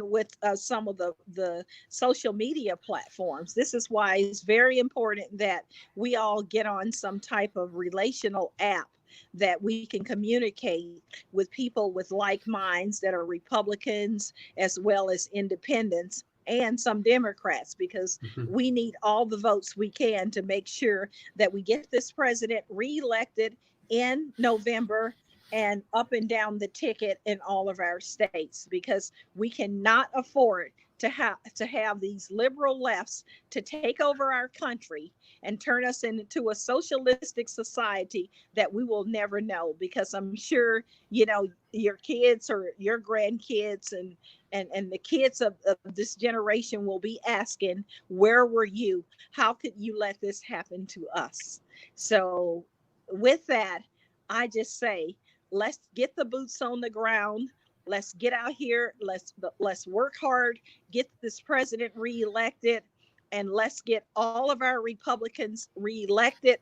with some of the social media platforms. This is why it's very important that we all get on some type of relational app that we can communicate with people with like minds that are Republicans as well as independents and some Democrats, because we need all the votes we can to make sure that we get this president reelected in November and up and down the ticket in all of our states, because we cannot afford to have these liberal lefts to take over our country and turn us into a socialistic society that we will never know. Because I'm sure, your kids or your grandkids and the kids of this generation will be asking, where were you? How could you let this happen to us? So with that, I just say, let's get the boots on the ground. Let's get out here. Let's work hard, get this president reelected, and let's get all of our Republicans reelected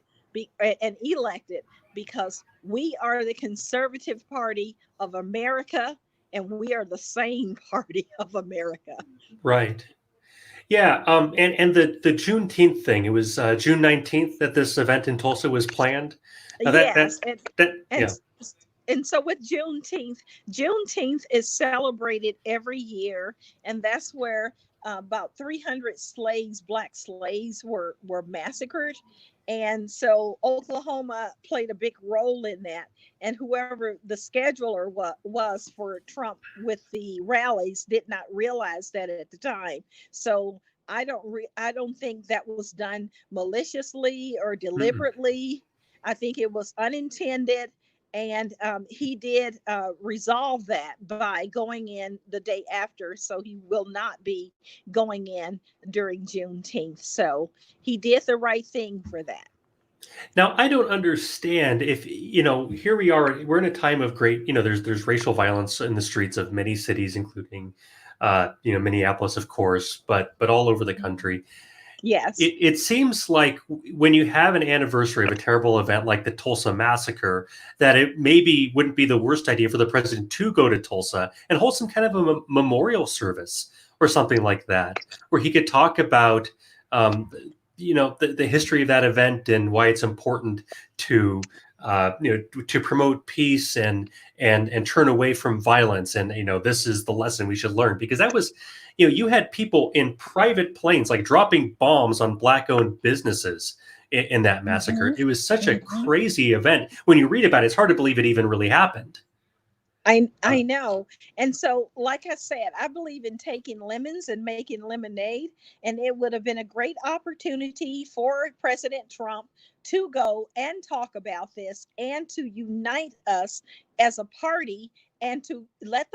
and elected, because we are the conservative party of America, and we are the sane party of America. Right. Yeah. And the Juneteenth thing, it was June 19th that this event in Tulsa was planned. Yes. And so with Juneteenth is celebrated every year, and that's where about 300 Black slaves were massacred. And so Oklahoma played a big role in that. And whoever the scheduler was for Trump with the rallies did not realize that at the time. So I don't think that was done maliciously or deliberately. I think it was unintended. And he did resolve that by going in the day after. So he will not be going in during Juneteenth. So he did the right thing for that. Now, I don't understand if, here we are, we're in a time of great, there's racial violence in the streets of many cities, including, Minneapolis, of course, but all over the country. Yes. It seems like when you have an anniversary of a terrible event like the Tulsa Massacre, that it maybe wouldn't be the worst idea for the president to go to Tulsa and hold some kind of a memorial service or something like that, where he could talk about, the history of that event and why it's important to promote peace and turn away from violence. And, this is the lesson we should learn, because that was, you had people in private planes, like dropping bombs on Black-owned businesses in that massacre. It was such a crazy event. When you read about it, it's hard to believe it even really happened. I know. And so, like I said, I believe in taking lemons and making lemonade. And it would have been a great opportunity for President Trump to go and talk about this and to unite us as a party and to let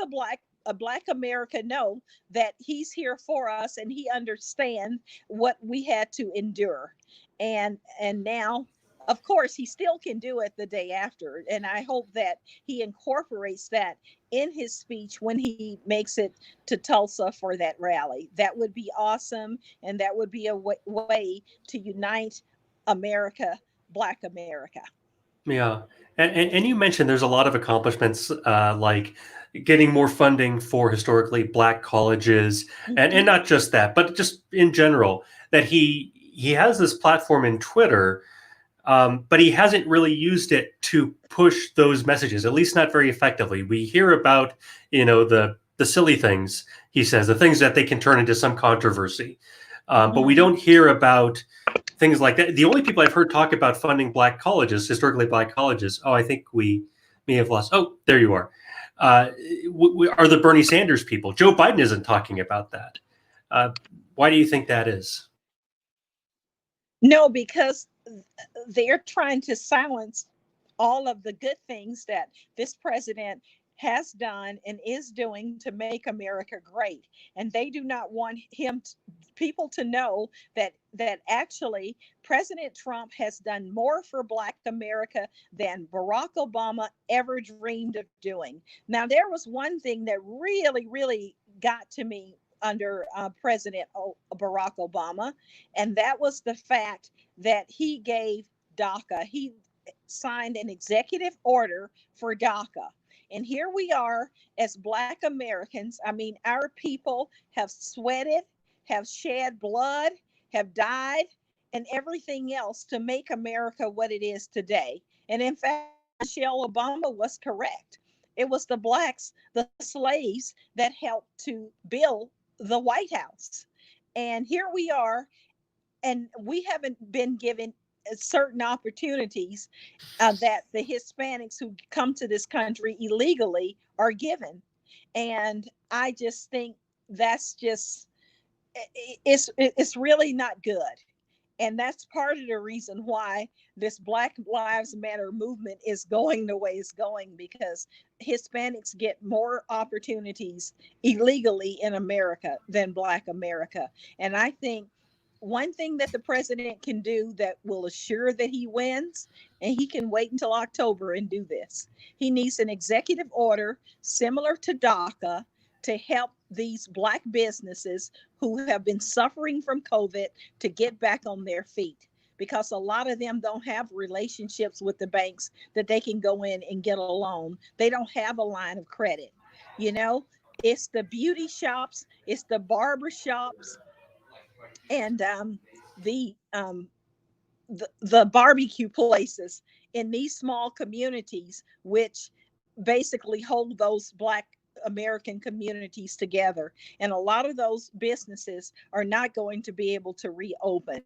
Black America know that he's here for us and he understands what we had to endure. And now, of course, he still can do it the day after. And I hope that he incorporates that in his speech when he makes it to Tulsa for that rally. That would be awesome. And that would be a way to unite America, Black America. Yeah. And you mentioned there's a lot of accomplishments, like getting more funding for historically Black colleges, and not just that, but just in general, that he has this platform in Twitter, but he hasn't really used it to push those messages, at least not very effectively. We hear about, the silly things he says, the things that they can turn into some controversy, but we don't hear about things like that. The only people I've heard talk about funding Black colleges, historically Black colleges, I think we may have lost. Oh, there you are. Are the Bernie Sanders people. Joe Biden isn't talking about that. Why do you think that is? No, because they're trying to silence all of the good things that this president has done and is doing to make America great. And they do not want people to know that actually President Trump has done more for Black America than Barack Obama ever dreamed of doing. Now, there was one thing that really, really got to me under President Barack Obama, and that was the fact that he gave DACA. He signed an executive order for DACA. And here we are as Black Americans. I mean, our people have sweated, have shed blood, have died, and everything else to make America what it is today. And in fact, Michelle Obama was correct. It was the Blacks, the slaves, that helped to build the White House. And here we are, and we haven't been given certain opportunities that the Hispanics who come to this country illegally are given. And I just think that's just, it's really not good. And that's part of the reason why this Black Lives Matter movement is going the way it's going, because Hispanics get more opportunities illegally in America than Black America. And I think one thing that the president can do that will assure that he wins, and he can wait until October and do this, he needs an executive order similar to DACA to help these Black businesses who have been suffering from COVID to get back on their feet, because a lot of them don't have relationships with the banks that they can go in and get a loan. They don't have a line of credit. It's the beauty shops, it's the barber shops, and the the barbecue places in these small communities, which basically hold those Black American communities together. And a lot of those businesses are not going to be able to reopen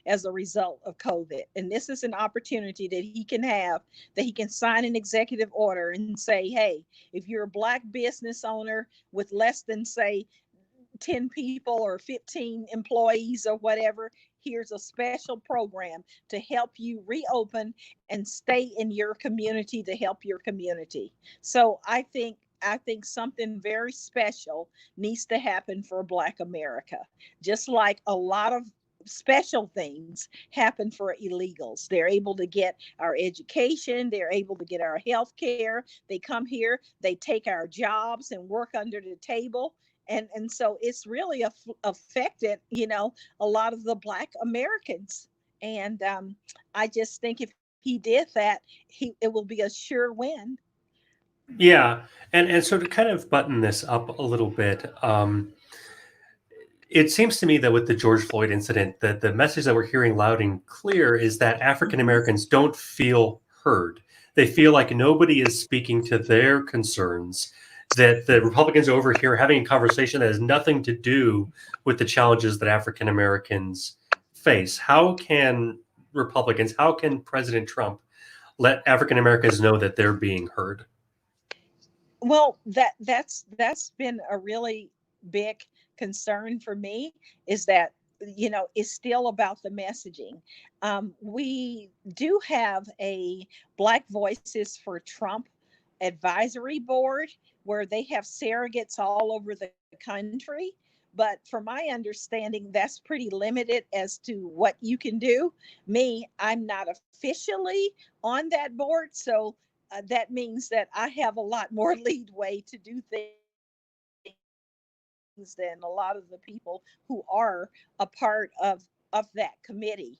as a result of COVID. And this is an opportunity that he can have, that he can sign an executive order and say, hey, if you're a Black business owner with less than, say, 10 people or 15 employees or whatever, here's a special program to help you reopen and stay in your community to help your community. So I think something very special needs to happen for Black America, just like a lot of special things happen for illegals. They're able to get our education, they're able to get our health care. They come here, they take our jobs and work under the table. And so it's really affected, a lot of the Black Americans. And I just think if he did that, it will be a sure win. Yeah, and so to kind of button this up a little bit, it seems to me that with the George Floyd incident, that the message that we're hearing loud and clear is that African Americans don't feel heard. They feel like nobody is speaking to their concerns, that the Republicans over here are having a conversation that has nothing to do with the challenges that African Americans face. How can Republicans, how can President Trump let African Americans know that they're being heard? Well, that's been a really big concern for me, is that, it's still about the messaging. We do have a Black Voices for Trump advisory board where they have surrogates all over the country. But from my understanding, that's pretty limited as to what you can do. Me, I'm not officially on that board. So that means that I have a lot more leadway to do things than a lot of the people who are a part of that committee.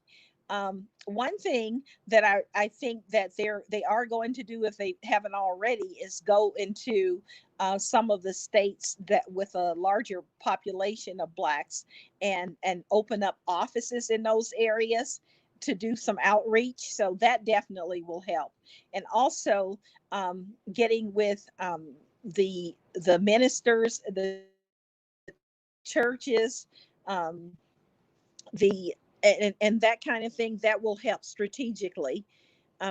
One thing that I think that they are going to do, if they haven't already, is go into some of the states that with a larger population of Blacks, and open up offices in those areas to do some outreach. So that definitely will help. And also getting with the ministers, the churches, um, the and that kind of thing, that will help strategically.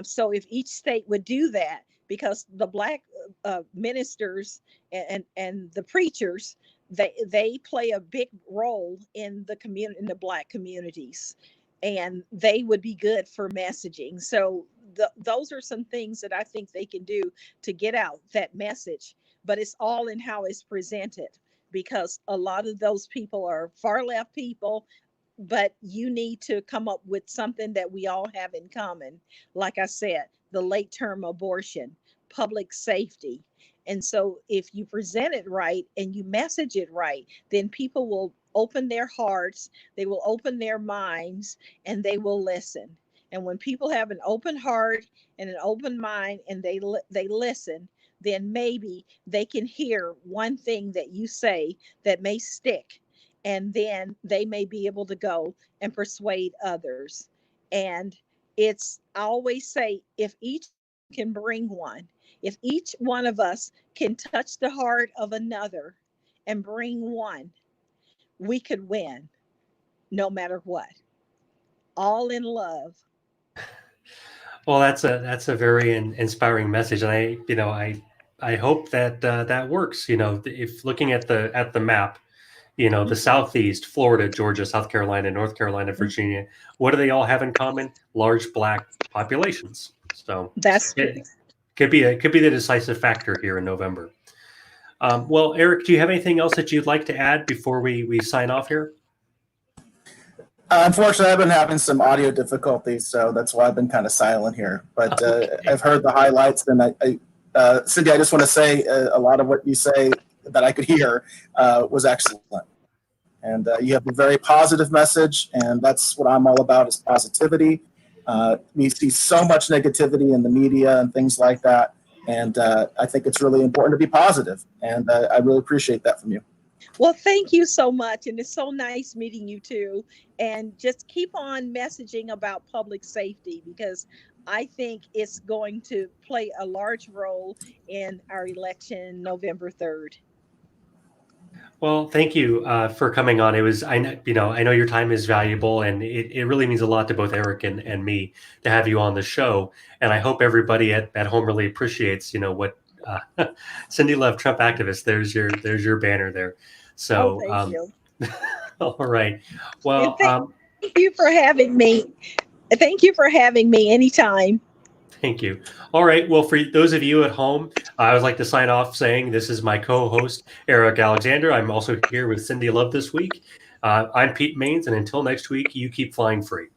So if each state would do that, because the Black ministers and the preachers, they play a big role in the community, in the Black communities, and they would be good for messaging. So those are some things that I think they can do to get out that message. But it's all in how it's presented, because a lot of those people are far left people, but you need to come up with something that we all have in common. Like I said, the late term abortion, public safety. And so if you present it right and you message it right, then people will open their hearts, they will open their minds, and they will listen. And when people have an open heart and an open mind, and they listen, then maybe they can hear one thing that you say that may stick, and then they may be able to go and persuade others. And I always say, if each can bring one, if each one of us can touch the heart of another and bring one, we could win no matter what. All in love. Well, that's a very inspiring message, and I hope that that works. If looking at the map, the Southeast, Florida, Georgia, South Carolina, North Carolina, Virginia, what do they all have in common? Large Black populations. So That's true. it could be the decisive factor here in November. Well, Eric, do you have anything else that you'd like to add before we sign off here? Unfortunately, I've been having some audio difficulties, so that's why I've been kind of silent here. But Okay. I've heard the highlights, and Cyndi, I just want to say a lot of what you say that I could hear was excellent. And you have a very positive message, and that's what I'm all about, is positivity. We see so much negativity in the media and things like that, and I think it's really important to be positive, and I really appreciate that from you. Well, thank you so much. And it's so nice meeting you too. And just keep on messaging about public safety, because I think it's going to play a large role in our election November 3rd. Well, thank you for coming on. I know your time is valuable, and it really means a lot to both Eric and me to have you on the show. And I hope everybody at home really appreciates, what Cyndi Love, Trump activist. There's your banner there. So, thank you. all right. Well, thank you for having me. Thank you for having me anytime. Thank you. All right. Well, for those of you at home, I would like to sign off saying this is my co-host, Eric Alexander. I'm also here with Cyndi Love this week. I'm Pete Maines, and until next week, you keep flying free.